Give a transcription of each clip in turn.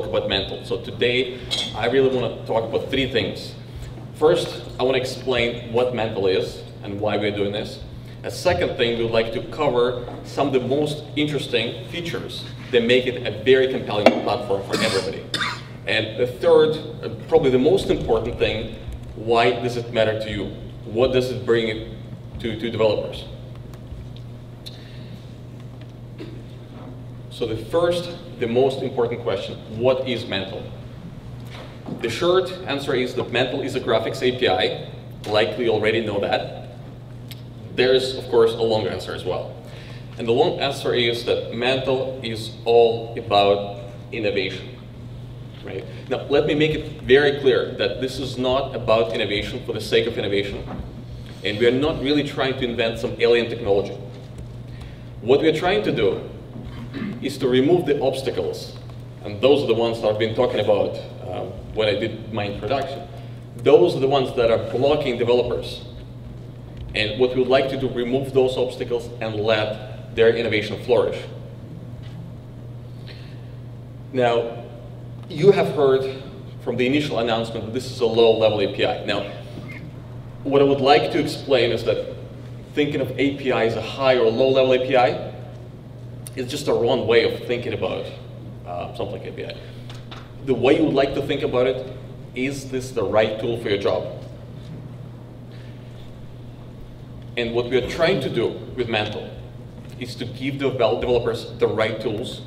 talk about Mantle. So today, I really want to talk about three things. First, I want to explain what Mantle is and why we're doing this. A second thing, we would like to cover some of the most interesting features that make it a very compelling platform for everybody. And the third, probably the most important thing, why does it matter to you? What does it bring to developers? So the first, the most important question, what is Mantle? The short answer is that Mantle is a graphics API. Likely you already know that. There's, of course, a long answer as well. And the long answer is that Mantle is all about innovation. Right? Now, let me make it very clear that this is not about innovation for the sake of innovation. And we are not really trying to invent some alien technology. What we are trying to do is to remove the obstacles. And those are the ones that I've been talking about when I did my introduction. Those are the ones that are blocking developers. And what we would like to do, remove those obstacles and let their innovation flourish. Now, you have heard from the initial announcement that this is a low-level API. Now, what I would like to explain is that thinking of API as a high or low-level API is just a wrong way of thinking about something like API. The way you would like to think about it, is this the right tool for your job? And what we are trying to do with Mantle is to give the developers the right tools.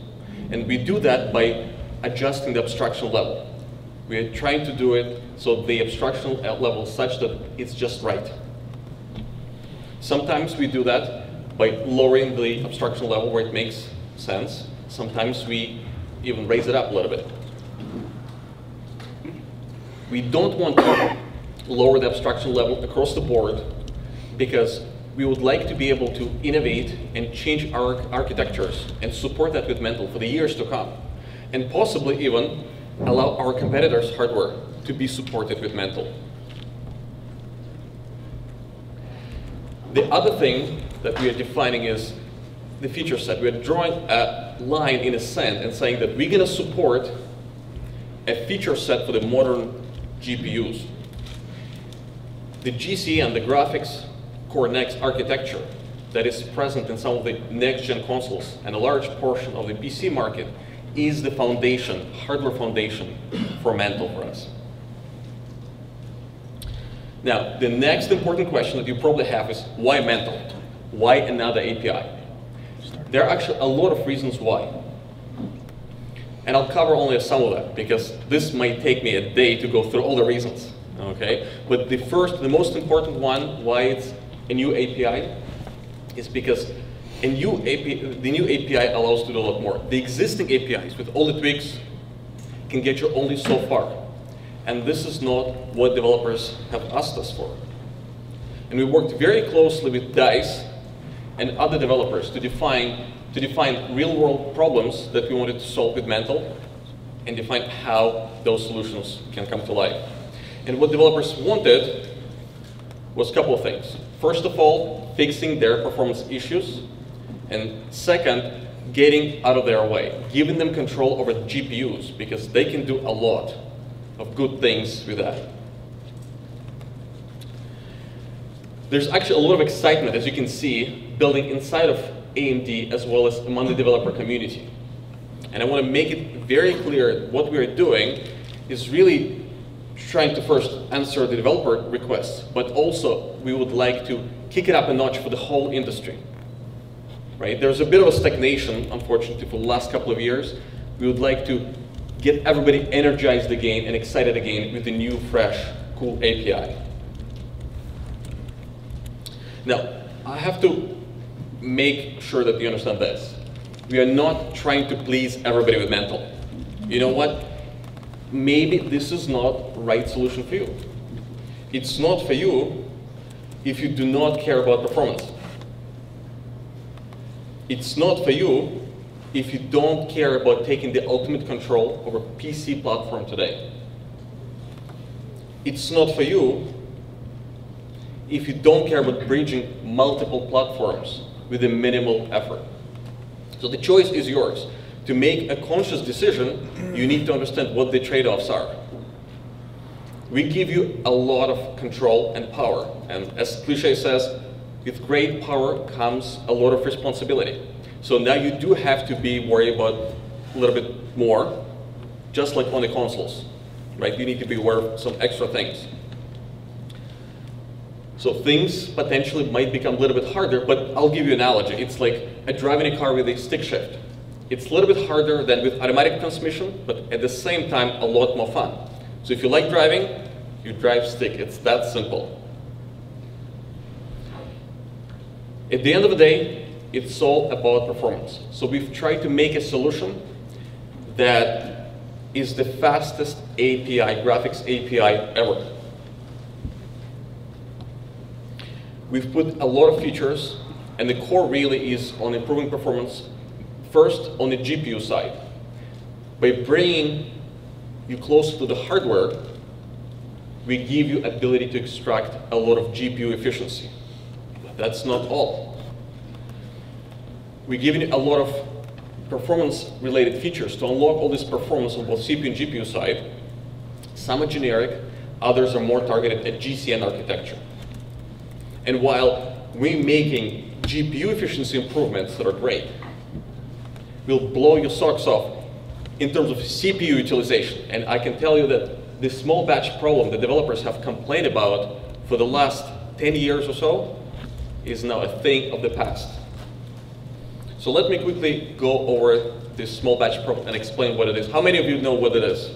And we do that by adjusting the abstraction level. We are trying to do it so the abstraction level is such that it's just right. Sometimes we do that by lowering the abstraction level where it makes sense. Sometimes we even raise it up a little bit. We don't want to lower the abstraction level across the board because we would like to be able to innovate and change our architectures and support that with Mantle for the years to come. And possibly even allow our competitors' hardware to be supported with Mantle. The other thing that we are defining is the feature set. We are drawing a line in the sand and saying that we're going to support a feature set for the modern GPUs. The GC and the graphics core next architecture that is present in some of the next-gen consoles and a large portion of the PC market is the foundation, hardware foundation for Mantle for us. Now, the next important question that you probably have is why Mantle? Why another API? There are actually a lot of reasons why. And I'll cover only some of them because this might take me a day to go through all the reasons. Okay? But the most important one, why it's a new API, is because the new API allows you to do a lot more. The existing APIs, with all the tweaks, can get you only so far. And this is not what developers have asked us for. And we worked very closely with DICE and other developers to define real-world problems that we wanted to solve with Mantle and define how those solutions can come to life. And what developers wanted was a couple of things. First of all, fixing their performance issues. And second, getting out of their way, giving them control over the GPUs, because they can do a lot of good things with that. There's actually a lot of excitement, as you can see, building inside of AMD as well as among the developer community. And I want to make it very clear that what we are doing is really trying to first answer the developer requests, but also we would like to kick it up a notch for the whole industry. Right? There's a bit of a stagnation, unfortunately, for the last couple of years. We would like to get everybody energized again and excited again with the new, fresh, cool API. Now, I have to make sure that you understand this. We are not trying to please everybody with Mantle. You know what? Maybe this is not the right solution for you. It's not for you if you do not care about performance. It's not for you if you don't care about taking the ultimate control over PC platform today. It's not for you if you don't care about bridging multiple platforms with a minimal effort. So the choice is yours. to make a conscious decision, you need to understand what the trade-offs are. We give you a lot of control and power, and as cliche says, with great power comes a lot of responsibility. So now you do have to be worried about a little bit more, just like on the consoles, right? You need to be aware of some extra things. So things potentially might become a little bit harder, but I'll give you an analogy. It's like driving a car with a stick shift. It's a little bit harder than with automatic transmission, but at the same time, a lot more fun. So if you like driving, you drive stick. It's that simple. At the end of the day, it's all about performance. So we've tried to make a solution that is the fastest API, graphics API ever. We've put a lot of features, and the core really is on improving performance, first on the GPU side. By bringing you closer to the hardware, we give you ability to extract a lot of GPU efficiency. But that's not all. We're giving you a lot of performance-related features to unlock all this performance on both CPU and GPU side. Some are generic, others are more targeted at GCN architecture. And while we're making GPU efficiency improvements that are great, we'll blow your socks off in terms of CPU utilization. And I can tell you that this small batch problem that developers have complained about for the last 10 years or so is now a thing of the past. So let me quickly go over this small batch problem and explain what it is. How many of you know what it is?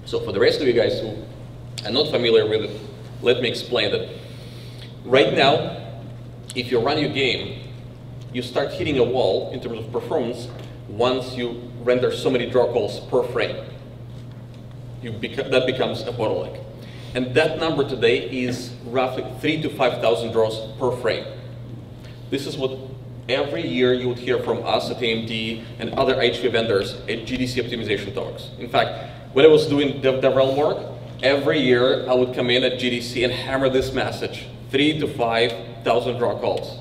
So for the rest of you guys who are not familiar with it, let me explain that. Right now, if you run your game, you start hitting a wall in terms of performance once you render so many draw calls per frame. That becomes a bottleneck. And that number today is roughly 3,000 to 5,000 draws per frame. This is what every year you would hear from us at AMD and other HV vendors at GDC optimization talks. In fact, when I was doing DevRel work, every year I would come in at GDC and hammer this message, 3,000 to 5,000 draw calls.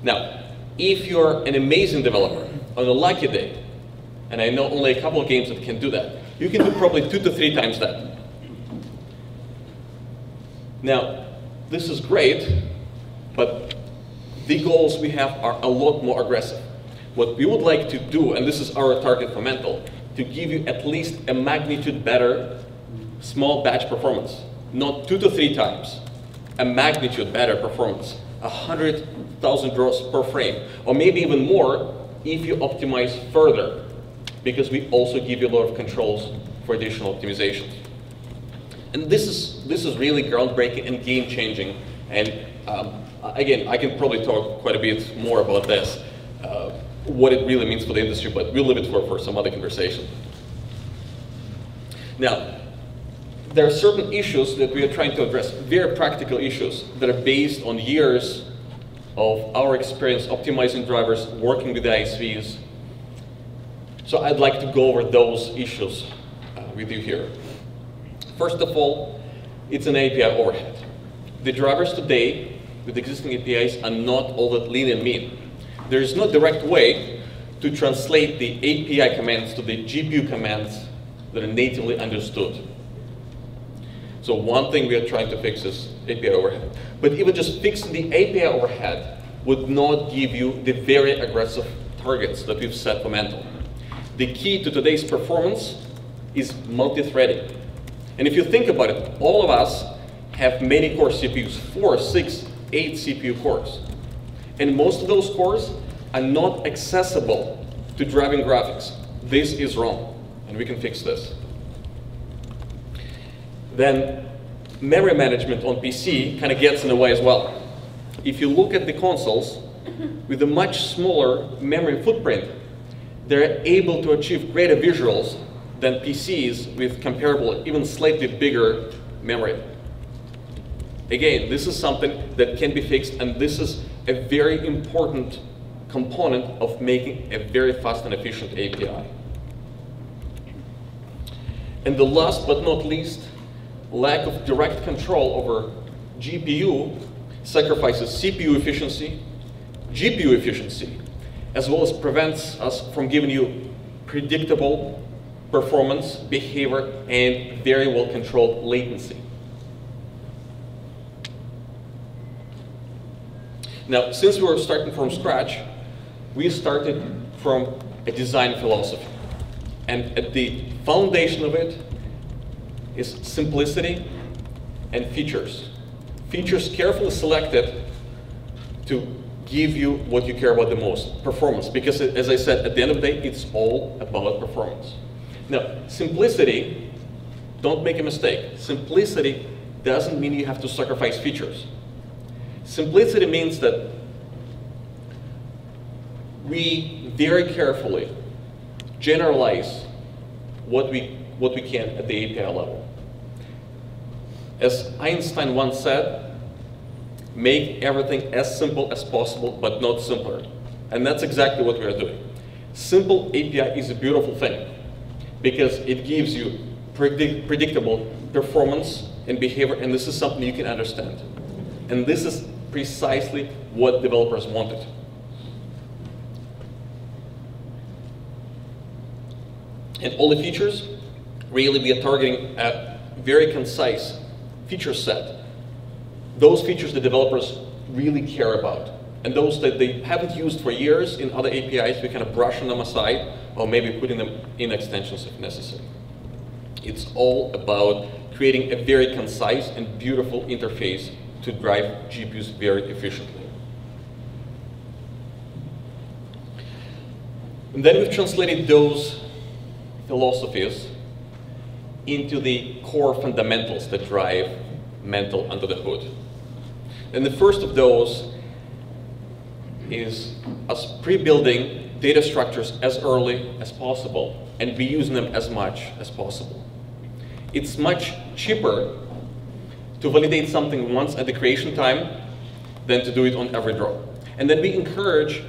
Now, if you're an amazing developer on a lucky day, and I know only a couple of games that can do that, you can do probably 2 to 3 times that. Now, this is great, but the goals we have are a lot more aggressive. What we would like to do, and this is our target for Mantle, to give you at least a magnitude better small batch performance. Not 2 to 3 times, a magnitude better performance. 100,000 draws per frame, or maybe even more if you optimize further, because we also give you a lot of controls for additional optimizations. And this is really groundbreaking and game-changing. And again, I can probably talk quite a bit more about this, what it really means for the industry, but we'll leave it for some other conversation. Now, there are certain issues that we are trying to address, very practical issues that are based on years of our experience optimizing drivers, working with the ISVs. So I'd like to go over those issues with you here. First of all, it's an API overhead. The drivers today with existing APIs are not all that lean and mean. There is no direct way to translate the API commands to the GPU commands that are natively understood. So one thing we are trying to fix is API overhead. But even just fixing the API overhead would not give you the very aggressive targets that we've set for Mantle. The key to today's performance is multi-threading. And if you think about it, all of us have many core CPUs, 4, 6, 8 CPU cores. And most of those cores are not accessible to driving graphics. This is wrong, and we can fix this. Then memory management on PC kind of gets in the way as well. If you look at the consoles, with a much smaller memory footprint, they're able to achieve greater visuals than PCs with comparable, even slightly bigger memory. Again, this is something that can be fixed, and this is a very important component of making a very fast and efficient API. And the last but not least, lack of direct control over GPU sacrifices CPU efficiency, GPU efficiency, as well as prevents us from giving you predictable performance, behavior, and very well-controlled latency. Now, since we were starting from scratch, we started from a design philosophy. And at the foundation of it is simplicity and features. Features carefully selected to give you what you care about the most, performance. Because as I said, at the end of the day, it's all about performance. Now, simplicity, don't make a mistake. Simplicity doesn't mean you have to sacrifice features. Simplicity means that we very carefully generalize what we can at the API level. As Einstein once said, make everything as simple as possible, but not simpler. And that's exactly what we are doing. Simple API is a beautiful thing because it gives you predictable performance and behavior, and this is something you can understand. And this is precisely what developers wanted. And all the features, really we are targeting a very concise feature set. Those features the developers really care about. And those that they haven't used for years in other APIs, we kind of brushing them aside, or maybe putting them in extensions if necessary. It's all about creating a very concise and beautiful interface to drive GPUs very efficiently. And then we've translated those philosophies into the core fundamentals that drive Mantle under the hood. And the first of those is us pre-building data structures as early as possible and reusing them as much as possible. It's much cheaper to validate something once at the creation time than to do it on every draw. And then we encourage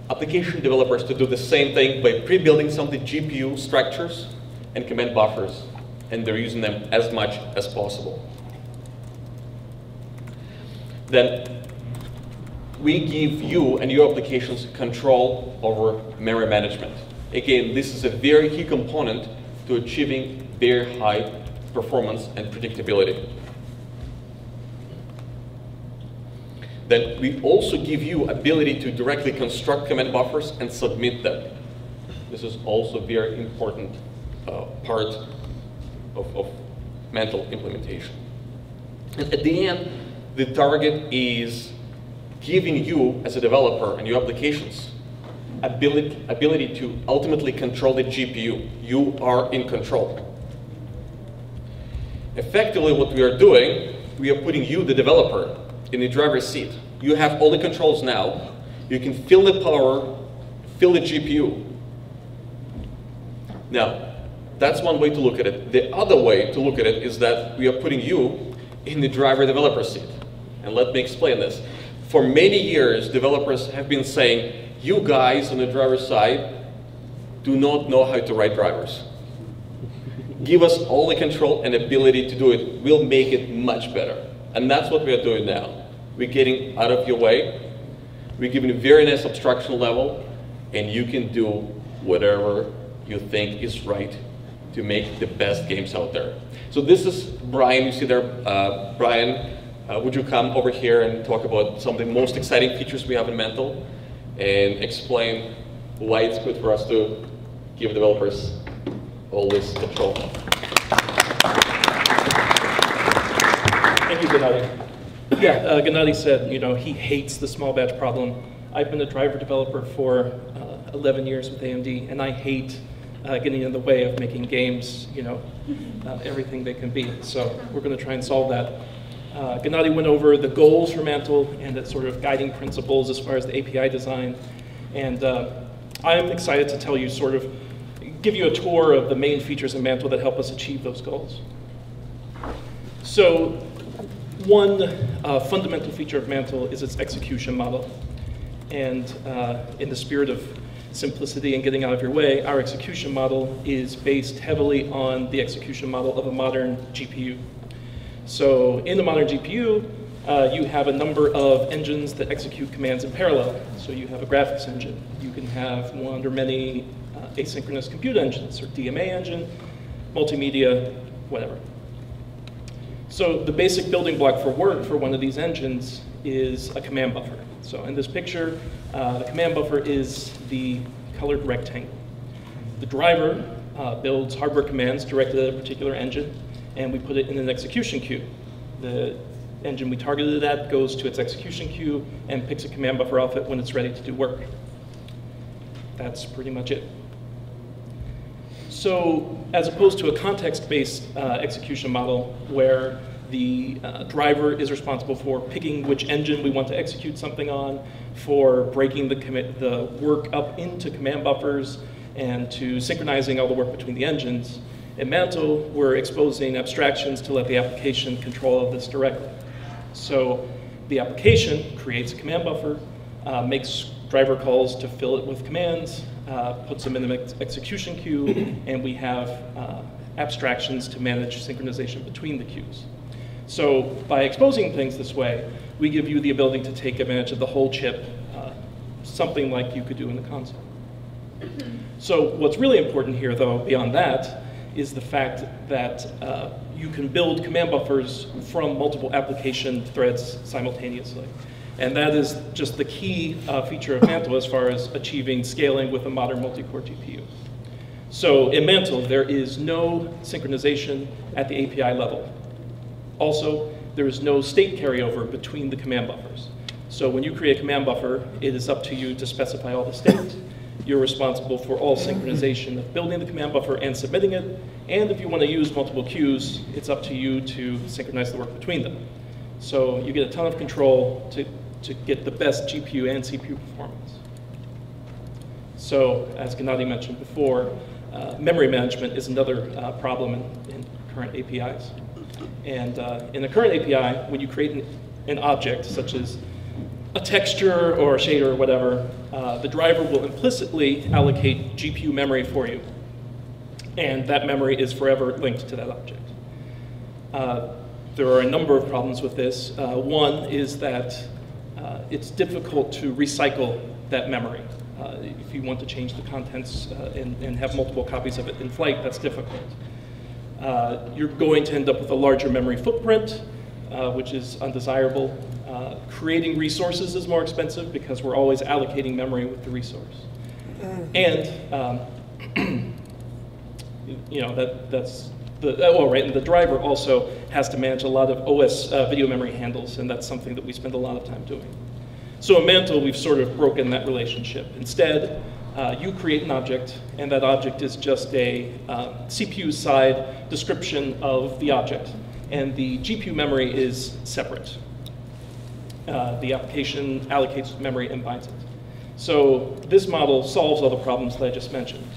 application developers to do the same thing by pre-building some of the GPU structures and command buffers, and they're using them as much as possible. Then we give you and your applications control over memory management. Again, this is a very key component to achieving very high performance and predictability. Then we also give you ability to directly construct command buffers and submit them. This is also a very important part of Mantle implementation. And at the end, the target is giving you, as a developer and your applications, ability to ultimately control the GPU. You are in control. Effectively, what we are doing, we are putting you, the developer, in the driver's seat. You have all the controls now. You can fill the power, fill the GPU. Now, that's one way to look at it. The other way to look at it is that we are putting you in the driver developer seat. And let me explain this. For many years, developers have been saying, you guys on the driver's side do not know how to write drivers. Give us all the control and ability to do it. We'll make it much better. And that's what we are doing now. We're getting out of your way. We're giving you a very nice abstraction level, and you can do whatever you think is right to make the best games out there. So this is Brian. You see there, Brian, would you come over here and talk about some of the most exciting features we have in Mantle and explain why it's good for us to give developers all this control? Thank you, Gennady. Yeah, Gennady said, he hates the small batch problem. I've been a driver developer for 11 years with AMD, and I hate getting in the way of making games, everything they can be. So we're going to try and solve that. Gennady went over the goals for Mantle and its sort of guiding principles as far as the API design. And I'm excited to tell you give you a tour of the main features in Mantle that help us achieve those goals. So one fundamental feature of Mantle is its execution model. And in the spirit of simplicity and getting out of your way, our execution model is based heavily on the execution model of a modern GPU. So in the modern GPU, you have a number of engines that execute commands in parallel. So you have a graphics engine. You can have one or many asynchronous compute engines, or DMA engine, multimedia, whatever. So the basic building block for work for one of these engines is a command buffer. So in this picture, the command buffer is the colored rectangle. The driver builds hardware commands directed at a particular engine, and we put it in an execution queue. The engine we targeted it at goes to its execution queue and picks a command buffer off it when it's ready to do work. That's pretty much it. So as opposed to a context-based execution model where the driver is responsible for picking which engine we want to execute something on, for breaking the work up into command buffers, and to synchronizing all the work between the engines, in Mantle, we're exposing abstractions to let the application control all of this directly. So the application creates a command buffer, makes driver calls to fill it with commands, puts them in the execution queue, and we have abstractions to manage synchronization between the queues. So by exposing things this way, we give you the ability to take advantage of the whole chip, something like you could do in the console. So what's really important here, though, beyond that, is the fact that you can build command buffers from multiple application threads simultaneously. And that is just the key feature of Mantle as far as achieving scaling with a modern multi-core GPU. So in Mantle, there is no synchronization at the API level. Also, there is no state carryover between the command buffers. So when you create a command buffer, it is up to you to specify all the state. You're responsible for all synchronization of building the command buffer and submitting it. And if you want to use multiple queues, it's up to you to synchronize the work between them. So you get a ton of control to get the best GPU and CPU performance. So as Gennady mentioned before, memory management is another problem in current APIs. And in the current API, when you create an object, such as a texture or a shader or whatever, the driver will implicitly allocate GPU memory for you. And that memory is forever linked to that object. There are a number of problems with this. One is that it's difficult to recycle that memory. If you want to change the contents and have multiple copies of it in flight, that's difficult. You're going to end up with a larger memory footprint, which is undesirable. Creating resources is more expensive because we're always allocating memory with the resource. And you know, that's and the driver also has to manage a lot of OS video memory handles, and that's something that we spend a lot of time doing. So in Mantle, we've sort of broken that relationship. Instead, you create an object, and that object is just a CPU side description of the object, and the GPU memory is separate. The application allocates memory and binds it. So this model solves all the problems that I just mentioned,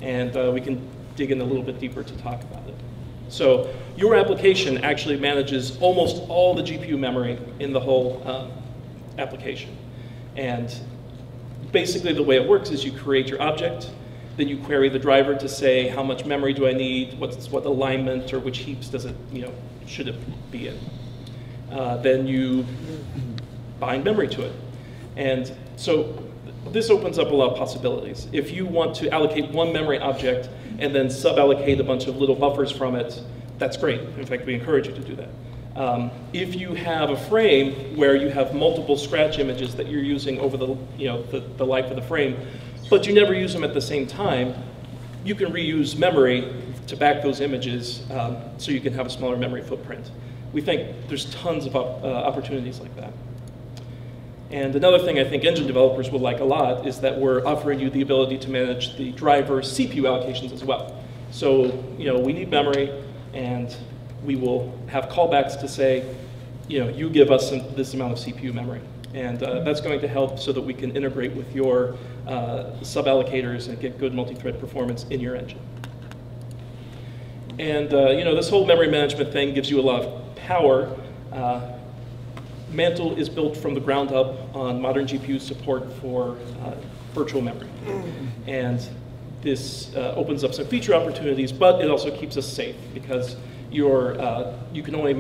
and we can dig in a little bit deeper to talk about it. So your application actually manages almost all the GPU memory in the whole application. And basically the way it works is you create your object, then you query the driver to say how much memory do I need, what alignment or which heaps does it, should it be in. Then you bind memory to it. And so this opens up a lot of possibilities. If you want to allocate one memory object and then sub-allocate a bunch of little buffers from it, that's great. In fact, we encourage you to do that. If you have a frame where you have multiple scratch images that you're using over the life of the frame, but you never use them at the same time, you can reuse memory to back those images so you can have a smaller memory footprint. We think there's tons of opportunities like that. And another thing I think engine developers will like a lot is that we're offering you the ability to manage the driver CPU allocations as well. So, we need memory, and we will have callbacks to say, you give us this amount of CPU memory. And that's going to help so that we can integrate with your sub-allocators and get good multi-thread performance in your engine. And this whole memory management thing gives you a lot of power. Mantle is built from the ground up on modern GPU support for virtual memory. And this opens up some feature opportunities, but it also keeps us safe because you can only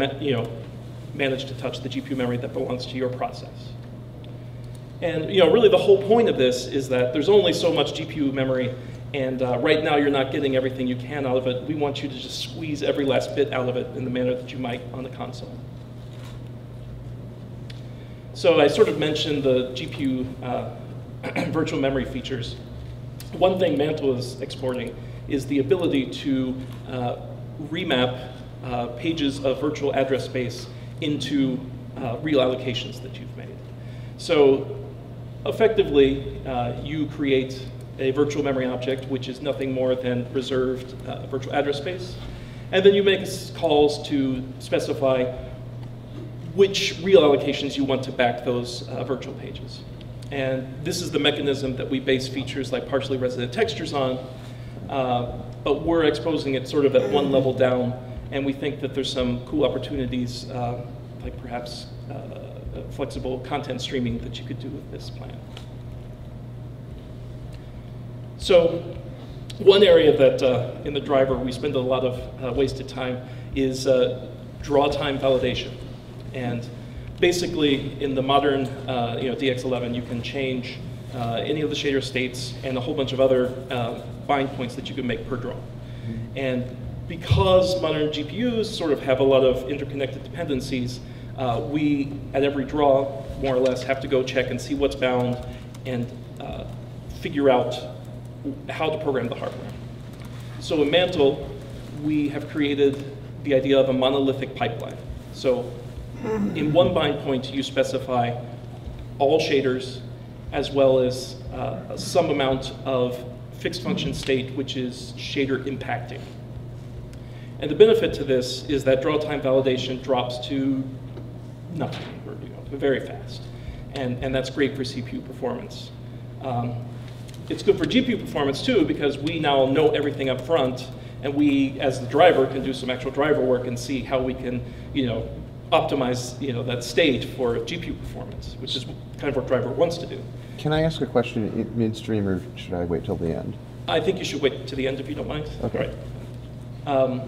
manage to touch the GPU memory that belongs to your process. And really the whole point of this is that there's only so much GPU memory, and right now you're not getting everything you can out of it. We want you to just squeeze every last bit out of it in the manner that you might on the console. So I sort of mentioned the GPU virtual memory features. One thing Mantle is exporting is the ability to remap pages of virtual address space into real allocations that you've made. So effectively, you create a virtual memory object, which is nothing more than reserved virtual address space. And then you make calls to specify which real allocations you want to back those virtual pages. And this is the mechanism that we base features like partially resident textures on, but we're exposing it sort of at one level down, and we think that there's some cool opportunities, like perhaps flexible content streaming that you could do with this plan. So one area that in the driver we spend a lot of wasted time is draw time validation. And basically in the modern DX11 you can change any of the shader states and a whole bunch of other bind points that you can make per draw. And because modern GPUs sort of have a lot of interconnected dependencies, we, at every draw, more or less, have to go check and see what's bound and figure out how to program the hardware. So in Mantle, we have created the idea of a monolithic pipeline. So in one bind point, you specify all shaders as well as some amount of fixed function state, which is shader impacting. And the benefit to this is that draw time validation drops to nothing, or very fast. And that's great for CPU performance. It's good for GPU performance too, because we now know everything up front, and we, as the driver, can do some actual driver work and see how we can, optimize, that state for GPU performance, which is kind of what driver wants to do. Can I ask a question midstream, or should I wait till the end? I think you should wait to the end if you don't mind. Okay. Right.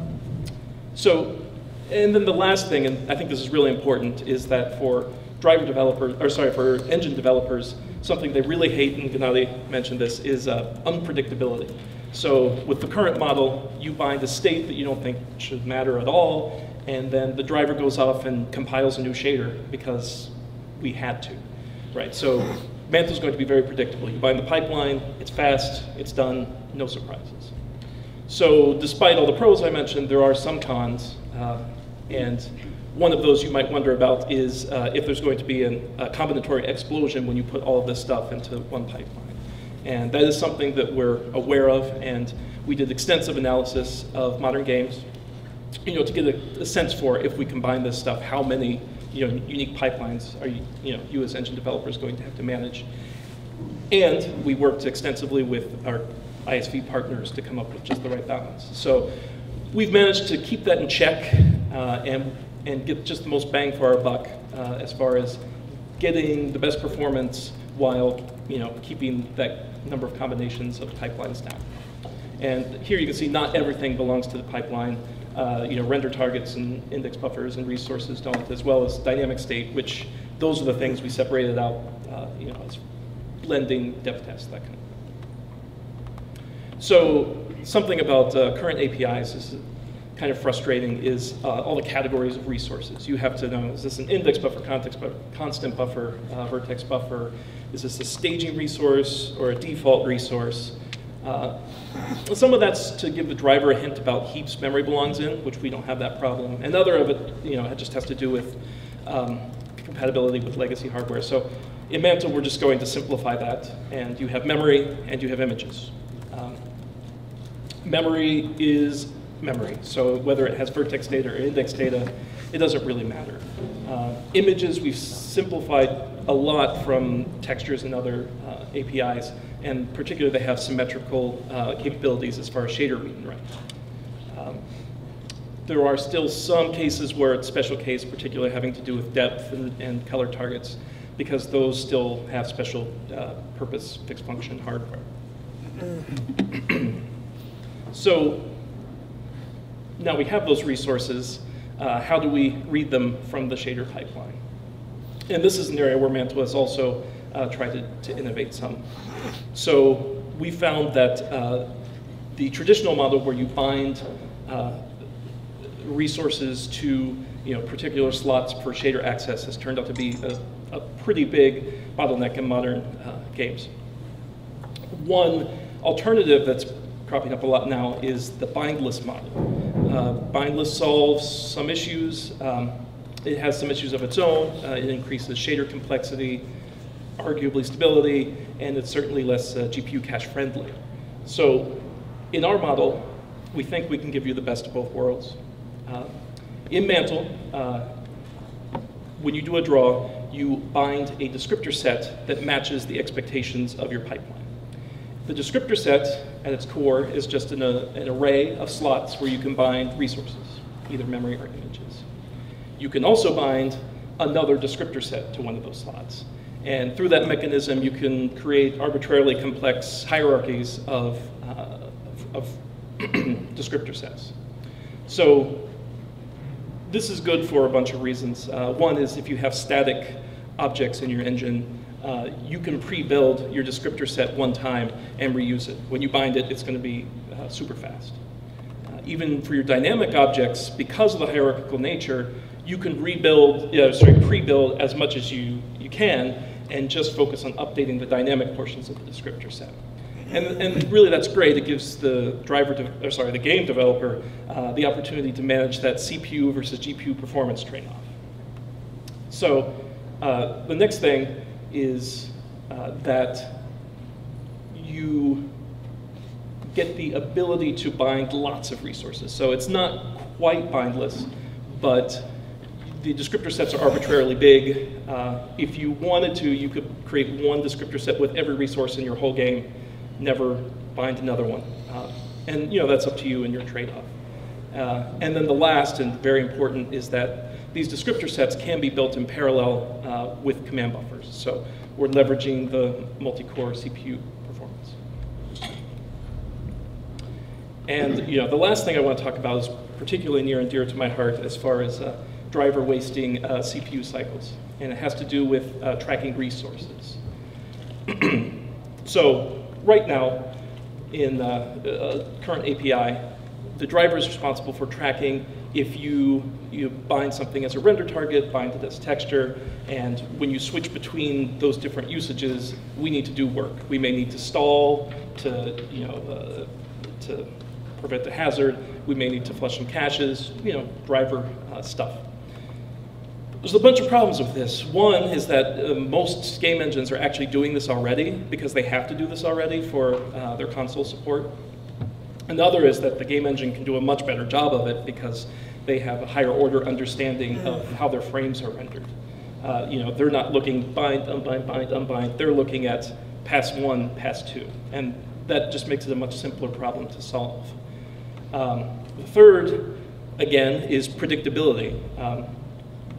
And then the last thing, and I think this is really important, is that for driver developers, for engine developers, something they really hate, and Gennady mentioned this, is unpredictability. So with the current model, you bind a state that you don't think should matter at all, and then the driver goes off and compiles a new shader because we had to, right? So Mantle's going to be very predictable. You bind the pipeline, it's fast, it's done, no surprises. So despite all the pros I mentioned, there are some cons, and one of those you might wonder about is if there's going to be a combinatorial explosion when you put all of this stuff into one pipeline. And that is something that we're aware of, and we did extensive analysis of modern games, to get a sense for, if we combine this stuff, how many unique pipelines are you as engine developers going to have to manage. And we worked extensively with our ISV partners to come up with just the right balance. So we've managed to keep that in check and get just the most bang for our buck as far as getting the best performance while keeping that number of combinations of pipelines down. And here you can see not everything belongs to the pipeline. Render targets and index buffers and resources don't, as well as dynamic state, which those are the things we separated out, as blending, depth test, that kind of thing. So something about current APIs is kind of frustrating is all the categories of resources. You have to know, is this an index buffer, context buffer, constant buffer, vertex buffer? Is this a staging resource or a default resource? Some of that's to give the driver a hint about heaps memory belongs in, which we don't have that problem. And other of it, it just has to do with compatibility with legacy hardware. So in Mantle, we're just going to simplify that, and you have memory and you have images. Memory is memory, so whether it has vertex data or index data, it doesn't really matter. Images, we've simplified a lot from textures and other APIs, and particularly they have symmetrical capabilities as far as shader read and write. There are still some cases where it's special case, particularly having to do with depth and color targets, because those still have special purpose fixed function hardware. So now we have those resources. how do we read them from the shader pipeline? And this is an area where Mantle has also tried to innovate some. So we found that the traditional model where you bind resources to particular slots for shader access has turned out to be a pretty big bottleneck in modern games. One alternative that's cropping up a lot now is the bindless model. Bindless solves some issues. It has some issues of its own. It increases shader complexity, arguably stability, and it's certainly less GPU cache friendly. So in our model, we think we can give you the best of both worlds. In Mantle, when you do a draw, you bind a descriptor set that matches the expectations of your pipeline. The descriptor set, at its core, is just an array of slots where you can bind resources, either memory or images. You can also bind another descriptor set to one of those slots. And through that mechanism, you can create arbitrarily complex hierarchies of descriptor sets. So this is good for a bunch of reasons. One is if you have static objects in your engine, you can pre-build your descriptor set one time and reuse it. When you bind it, it's going to be super fast. Even for your dynamic objects, because of the hierarchical nature, you can pre-build as much as you can and just focus on updating the dynamic portions of the descriptor set. And really that's great. It gives the the game developer the opportunity to manage that CPU versus GPU performance trade-off. So the next thing is that you get the ability to bind lots of resources. So it's not quite bindless, but the descriptor sets are arbitrarily big. If you wanted to, you could create one descriptor set with every resource in your whole game, never bind another one. And that's up to you and your trade-off. And then the last and very important is that these descriptor sets can be built in parallel with command buffers. So we're leveraging the multi-core CPU performance. And the last thing I want to talk about is particularly near and dear to my heart as far as driver wasting CPU cycles. And it has to do with tracking resources. So right now, in current API, the driver is responsible for tracking if you bind something as a render target, bind it as texture, and when you switch between those different usages, we need to do work. We may need to stall to prevent a hazard. We may need to flush some caches, driver stuff. There's a bunch of problems with this. One is that most game engines are actually doing this already because they have to do this already for their console support. Another is that the game engine can do a much better job of it because they have a higher order understanding of how their frames are rendered. They're not looking bind, unbind, bind, unbind. They're looking at pass 1, pass 2. And that just makes it a much simpler problem to solve. The third, again, is predictability.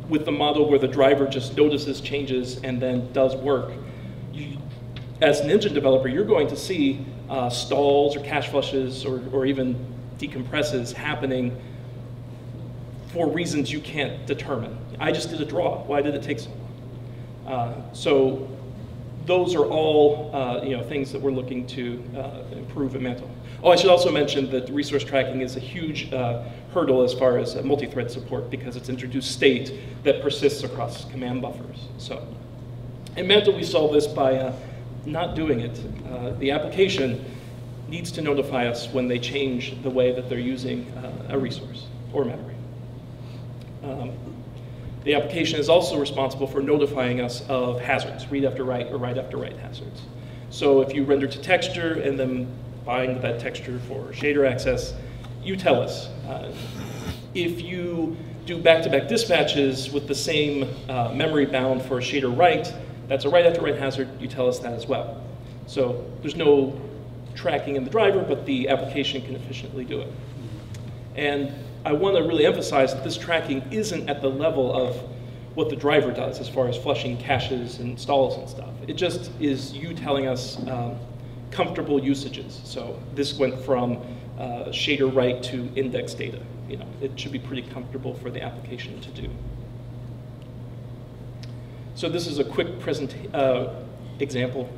With the model where the driver just notices changes and then does work, as an engine developer, you're going to see stalls or cache flushes or even decompresses happening for reasons you can't determine. I just did a draw. Why did it take so long? So those are all things that we're looking to improve in Mantle. Oh, I should also mention that resource tracking is a huge hurdle as far as multi-thread support because it's introduced state that persists across command buffers. So in Mantle, we solve this by not doing it. The application needs to notify us when they change the way that they're using a resource or memory. The application is also responsible for notifying us of hazards, read after write or write after write hazards. So if you render to texture and then bind that texture for shader access, you tell us. If you do back-to-back dispatches with the same memory bound for shader write, that's a write after write hazard, you tell us that as well. So there's no tracking in the driver, but the application can efficiently do it. And I want to really emphasize that this tracking isn't at the level of what the driver does as far as flushing caches and stalls and stuff. It just is you telling us comfortable usages. So this went from shader write to index data. it should be pretty comfortable for the application to do. So this is a quick example.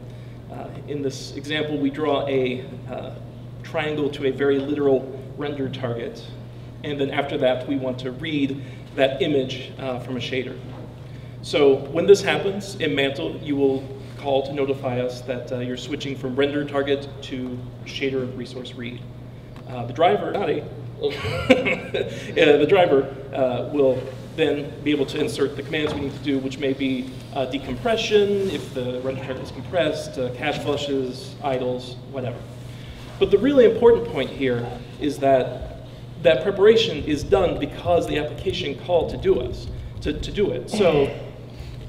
In this example, we draw a triangle to a very literal render target. And then after that, we want to read that image from a shader. So when this happens in Mantle, you will call to notify us that you're switching from render target to shader resource read. The driver, the driver will then be able to insert the commands we need to do, which may be decompression, if the render target is compressed, cache flushes, idles, whatever. But the really important point here is that that preparation is done because the application called to do it. So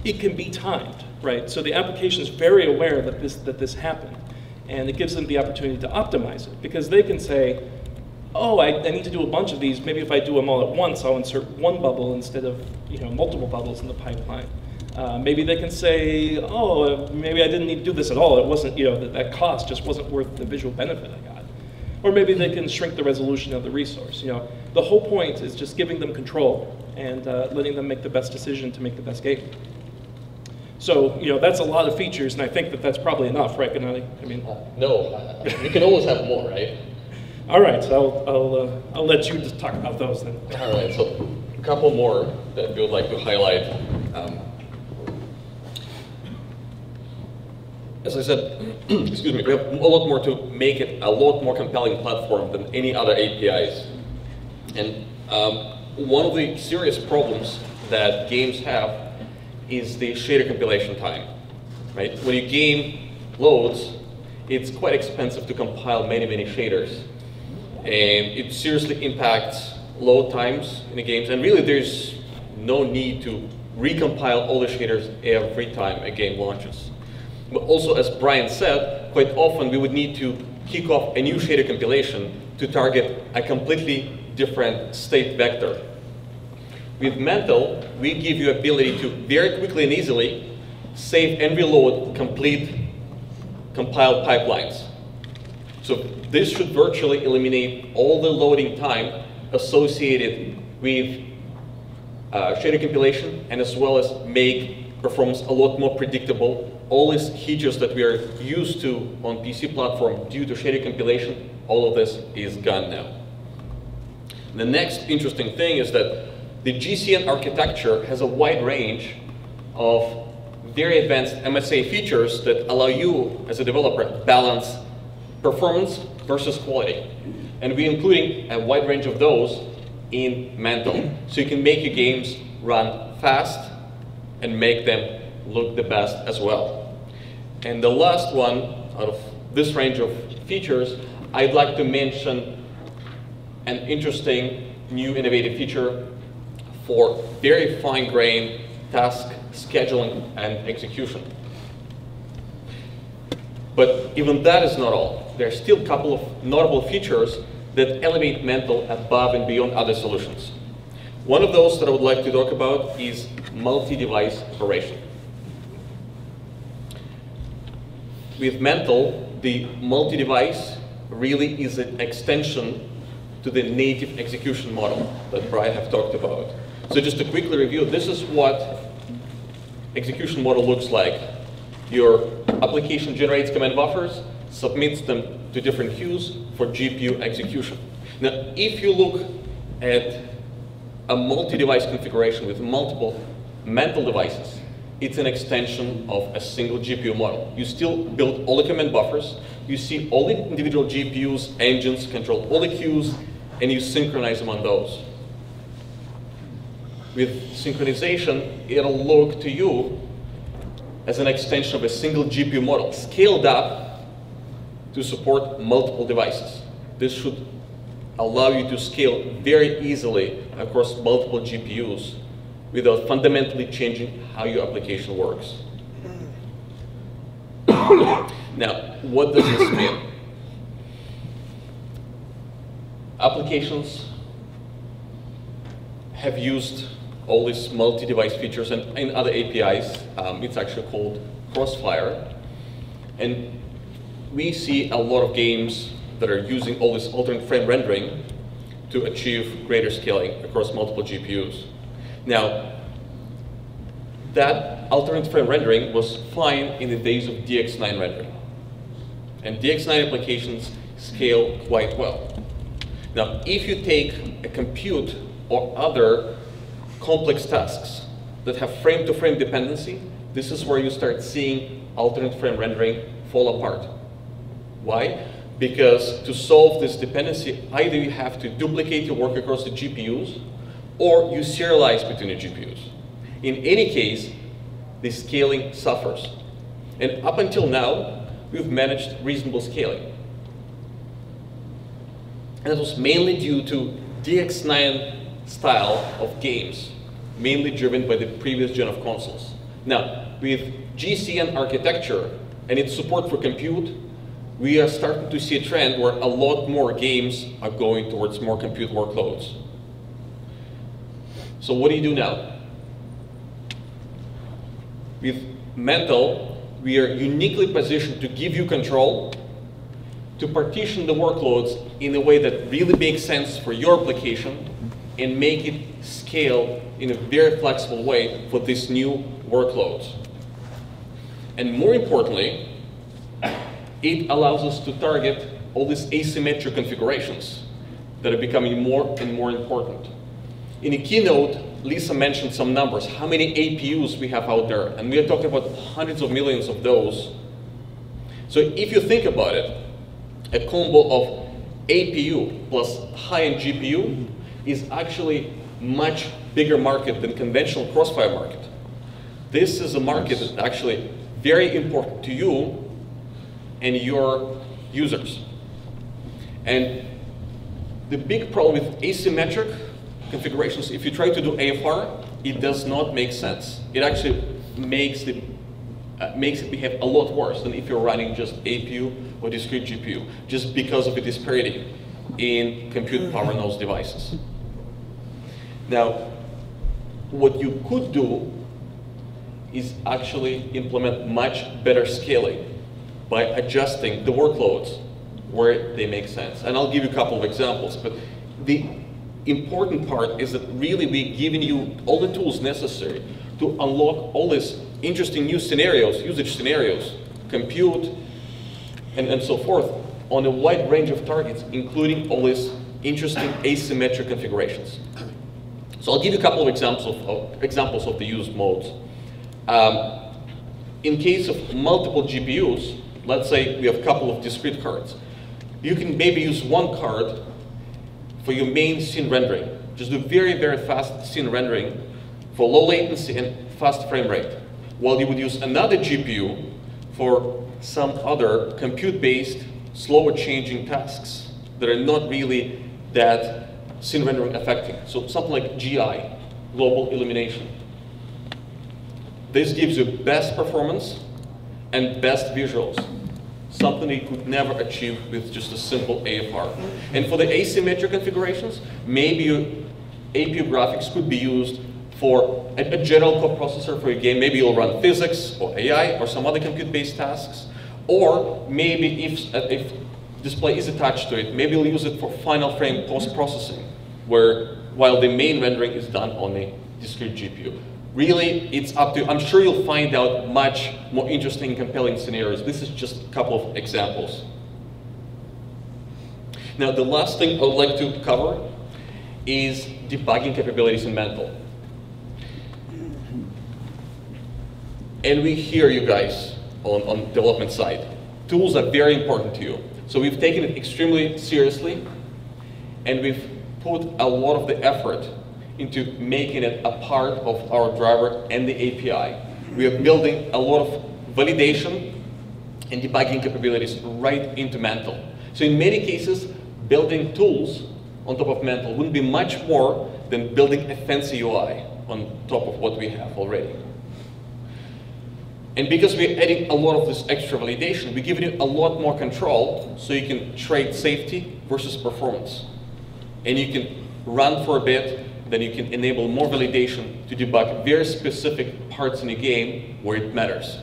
it can be timed, right? So the application is very aware that this happened, and it gives them the opportunity to optimize it, because they can say, oh, I need to do a bunch of these. Maybe if I do them all at once, I'll insert one bubble instead of multiple bubbles in the pipeline. Maybe they can say, oh, maybe I didn't need to do this at all. It wasn't, that cost just wasn't worth the visual benefit I got. Or maybe they can shrink the resolution of the resource. The whole point is just giving them control and letting them make the best decision to make the best game. So, that's a lot of features, and I think that that's probably enough, right, Gennady? No, you can always have more, right? All right, so I'll let you just talk about those then. All right, so a couple more that we would like to highlight. As I said, excuse me, we have a lot more to make it a lot more compelling platform than any other APIs. And one of the serious problems that games have is the shader compilation time, right? When your game loads, it's quite expensive to compile many, many shaders. And it seriously impacts load times in the games. And really, there's no need to recompile all the shaders every time a game launches. But also, as Brian said, quite often we would need to kick off a new shader compilation to target a completely different state vector. With Mantle, we give you ability to very quickly and easily save and reload complete compiled pipelines. So this should virtually eliminate all the loading time associated with shader compilation, and as well as make performance a lot more predictable. All these hitches that we are used to on PC platform due to shader compilation, all of this is gone now. The next interesting thing is that the GCN architecture has a wide range of very advanced MSA features that allow you, as a developer, to balance performance versus quality. And we're including a wide range of those in Mantle. So you can make your games run fast and make them look the best as well. And the last one out of this range of features, I'd like to mention an interesting new innovative feature for very fine-grained task scheduling and execution. But even that is not all. There are still a couple of notable features that elevate Mantle above and beyond other solutions. One of those that I would like to talk about is multi-device operation. With Mantle, the multi-device really is an extension to the native execution model that Brian have talked about. So just to quickly review, this is what execution model looks like. Your application generates command buffers, submits them to different queues for GPU execution. Now, if you look at a multi-device configuration with multiple Mantle devices, it's an extension of a single GPU model. You still build all the command buffers, you see all the individual GPUs, engines, control all the queues, and you synchronize them on those. With synchronization, it'll look to you as an extension of a single GPU model, scaled up to support multiple devices. This should allow you to scale very easily across multiple GPUs without fundamentally changing how your application works. Now, what does this mean? Applications have used all these multi-device features, and in other APIs, it's actually called Crossfire. And we see a lot of games that are using all this alternate frame rendering to achieve greater scaling across multiple GPUs. Now, that alternate frame rendering was fine in the days of DX9 rendering. And DX9 applications scale quite well. Now, if you take a compute or other complex tasks that have frame-to-frame dependency, this is where you start seeing alternate frame rendering fall apart. Why? Because to solve this dependency, either you have to duplicate your work across the GPUs, or you serialize between the GPUs. In any case, the scaling suffers. And up until now, we've managed reasonable scaling. And it was mainly due to DX9 style of games, mainly driven by the previous gen of consoles. Now, with GCN architecture and its support for compute, we are starting to see a trend where a lot more games are going towards more compute workloads. So what do you do now? With Mantle, we are uniquely positioned to give you control, to partition the workloads in a way that really makes sense for your application, and make it scale in a very flexible way for these new workloads. And more importantly, it allows us to target all these asymmetric configurations that are becoming more and more important. In a keynote, Lisa mentioned some numbers, how many APUs we have out there, and we are talking about hundreds of millions of those. So if you think about it, a combo of APU plus high-end GPU is actually much bigger market than conventional crossfire market. This is a market that's actually very important to you and your users. And the big problem with asymmetric configurations, if you try to do AFR, it does not make sense. It actually makes it behave a lot worse than if you're running just APU or discrete GPU, just because of the disparity in compute power in those devices. Now, what you could do is actually implement much better scaling by adjusting the workloads where they make sense. And I'll give you a couple of examples, but the important part is that really we're giving you all the tools necessary to unlock all these interesting new scenarios, usage scenarios, compute, and so forth, on a wide range of targets, including all these interesting asymmetric configurations. So I'll give you a couple of examples of the used modes. In case of multiple GPUs, let's say we have a couple of discrete cards. You can maybe use one card for your main scene rendering. Just do very, very fast scene rendering for low latency and fast frame rate, while you would use another GPU for some other compute-based, slower changing tasks that are not really that scene rendering affecting. So something like GI, global illumination. This gives you best performance and best visuals, something you could never achieve with just a simple AFR. And for the asymmetric configurations, maybe your APU graphics could be used for a general coprocessor for your game. Maybe you'll run physics or AI or some other compute-based tasks. Or maybe if display is attached to it, maybe you'll use it for final frame post-processing, while the main rendering is done on a discrete GPU. Really, it's up to you. I'm sure you'll find out much more interesting and compelling scenarios. This is just a couple of examples. Now, the last thing I would like to cover is debugging capabilities in Mantle. And we hear you guys on development side. Tools are very important to you. So we've taken it extremely seriously, and we've put a lot of the effort into making it a part of our driver and the API. We are building a lot of validation and debugging capabilities right into Mantle. So in many cases, building tools on top of Mantle wouldn't be much more than building a fancy UI on top of what we have already. And because we're adding a lot of this extra validation, we're giving you a lot more control so you can trade safety versus performance. And you can run for a bit, then you can enable more validation to debug very specific parts in a game where it matters.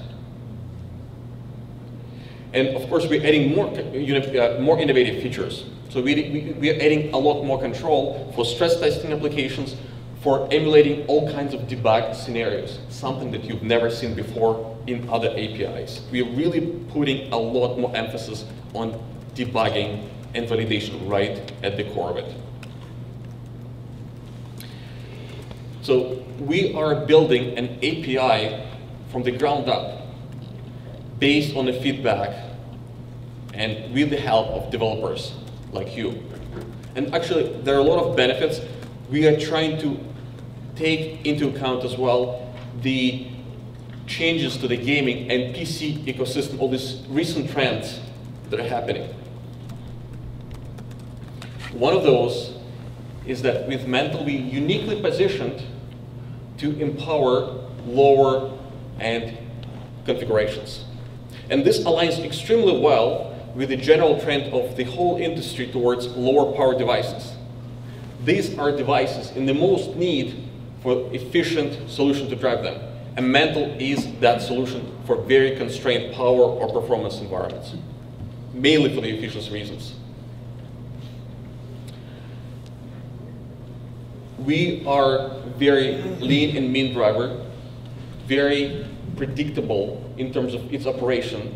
And of course, we're adding more innovative features. So we are adding a lot more control for stress testing applications, for emulating all kinds of debug scenarios, something that you've never seen before in other APIs. We're really putting a lot more emphasis on debugging and validation right at the core of it. So we are building an API from the ground up based on the feedback and with the help of developers like you. And actually, there are a lot of benefits. We are trying to take into account as well the changes to the gaming and PC ecosystem, all these recent trends that are happening. One of those is that with Mantle, we uniquely positioned to empower lower end configurations. And this aligns extremely well with the general trend of the whole industry towards lower power devices. These are devices in the most need for efficient solution to drive them. And Mantle is that solution for very constrained power or performance environments, mainly for the efficiency reasons. We are very lean and mean driver, very predictable in terms of its operation,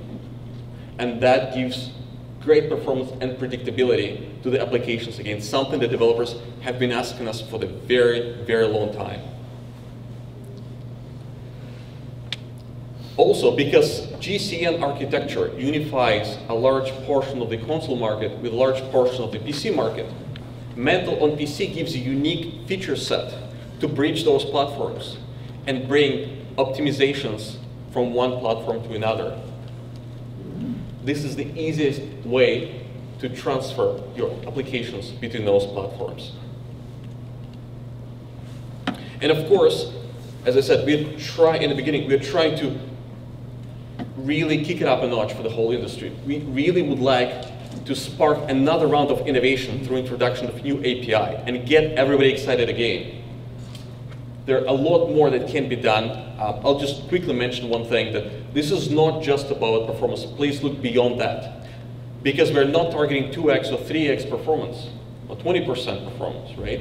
and that gives great performance and predictability to the applications. Again, something that developers have been asking us for the very, very long time. Also, because GCN architecture unifies a large portion of the console market with a large portion of the PC market, Mantle on PC gives a unique feature set to bridge those platforms and bring optimizations from one platform to another. This is the easiest way to transfer your applications between those platforms. And of course, as I said, in the beginning, we're trying to really kick it up a notch for the whole industry. We really would like to spark another round of innovation through introduction of new API and get everybody excited again. There are a lot more that can be done. I'll just quickly mention one thing, that this is not just about performance. Please look beyond that. Because we're not targeting 2x or 3x performance, or 20% performance, right?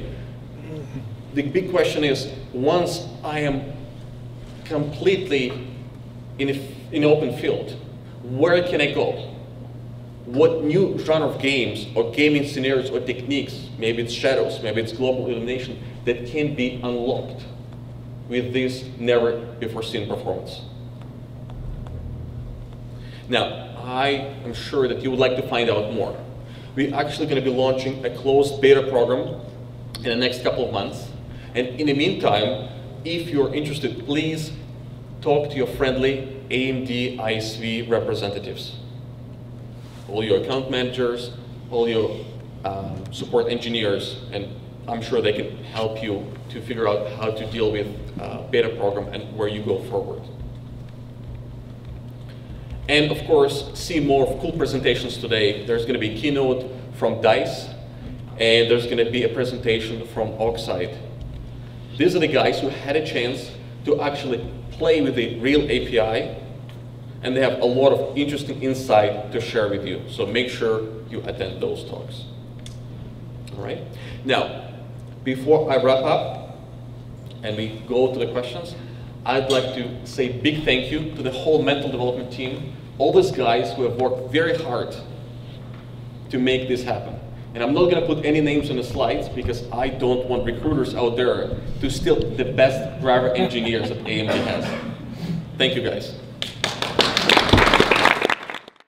The big question is, once I am completely in an open field, where can I go? What new genre of games or gaming scenarios or techniques, maybe it's shadows, maybe it's global illumination, that can be unlocked with this never before seen performance. Now, I am sure that you would like to find out more. We're actually going to be launching a closed beta program in the next couple of months. And in the meantime, if you're interested, please talk to your friendly AMD ISV representatives. All your account managers, all your support engineers, and I'm sure they can help you to figure out how to deal with beta program and where you go forward. And of course, see more of cool presentations today. There's going to be a keynote from DICE, and there's going to be a presentation from Oxide. These are the guys who had a chance to actually play with the real API, and they have a lot of interesting insight to share with you. So make sure you attend those talks. All right? Now, before I wrap up and we go to the questions, I'd like to say a big thank you to the whole Mantle development team, all these guys who have worked very hard to make this happen. And I'm not going to put any names on the slides because I don't want recruiters out there to steal the best driver engineers that AMD has. Thank you, guys.